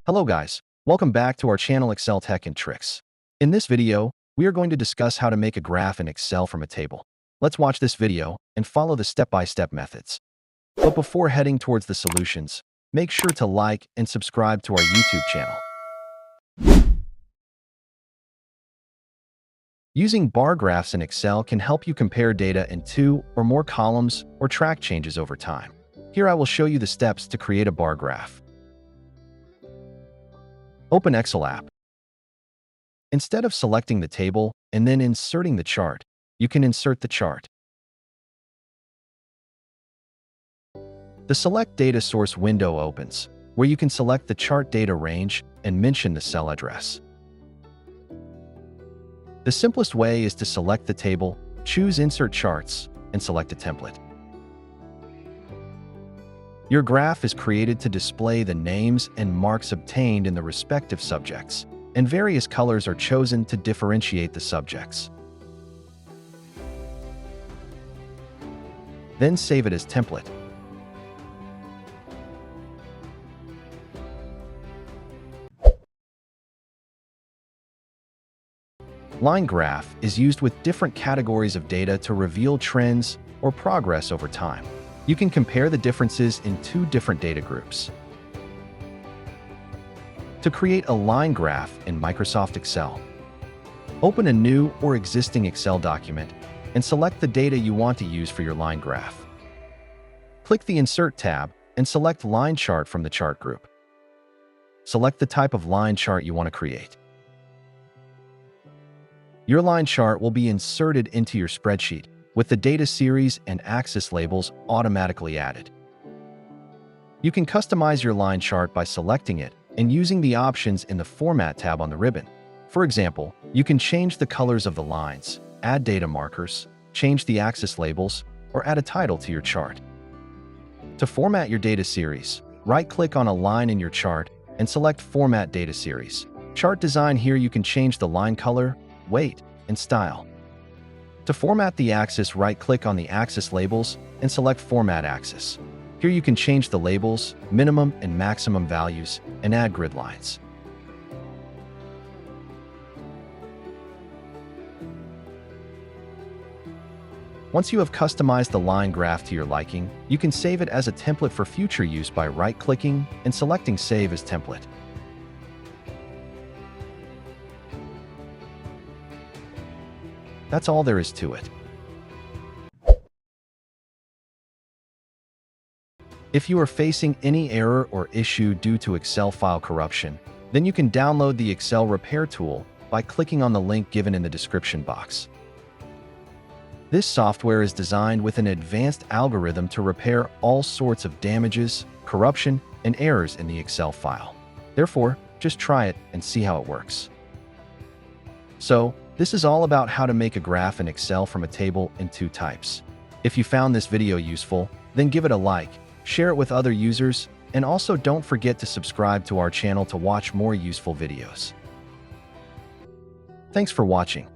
Hello guys, welcome back to our channel Excel Tech and Tricks. In this video, we are going to discuss how to make a graph in Excel from a table. Let's watch this video and follow the step-by-step methods. But before heading towards the solutions, make sure to like and subscribe to our YouTube channel. Using bar graphs in Excel can help you compare data in 2 or more columns or track changes over time. Here I will show you the steps to create a bar graph. Open Excel app. Instead of selecting the table and then inserting the chart, you can insert the chart. The Select Data Source window opens, where you can select the chart data range and mention the cell address. The simplest way is to select the table, choose Insert Charts, and select a template. Your graph is created to display the names and marks obtained in the respective subjects, and various colors are chosen to differentiate the subjects. Then save it as template. Line graph is used with different categories of data to reveal trends or progress over time. You can compare the differences in 2 different data groups. To create a line graph in Microsoft Excel, open a new or existing Excel document and select the data you want to use for your line graph. Click the Insert tab and select Line Chart from the chart group. Select the type of line chart you want to create. Your line chart will be inserted into your spreadsheet with the data series and axis labels automatically added. You can customize your line chart by selecting it and using the options in the Format tab on the ribbon. For example, you can change the colors of the lines, add data markers, change the axis labels, or add a title to your chart. To format your data series, right-click on a line in your chart and select Format Data Series. Chart design. Here you can change the line color, weight, and style. To format the axis, right-click on the axis labels and select Format Axis. Here you can change the labels, minimum and maximum values, and add grid lines. Once you have customized the line graph to your liking, you can save it as a template for future use by right-clicking and selecting Save as Template. That's all there is to it. If you are facing any error or issue due to Excel file corruption, then you can download the Excel Repair tool by clicking on the link given in the description box. This software is designed with an advanced algorithm to repair all sorts of damages, corruption, and errors in the Excel file. Therefore, just try it and see how it works. So, this is all about how to make a graph in Excel from a table in 2 types. If you found this video useful, then give it a like, share it with other users, and also don't forget to subscribe to our channel to watch more useful videos. Thanks for watching.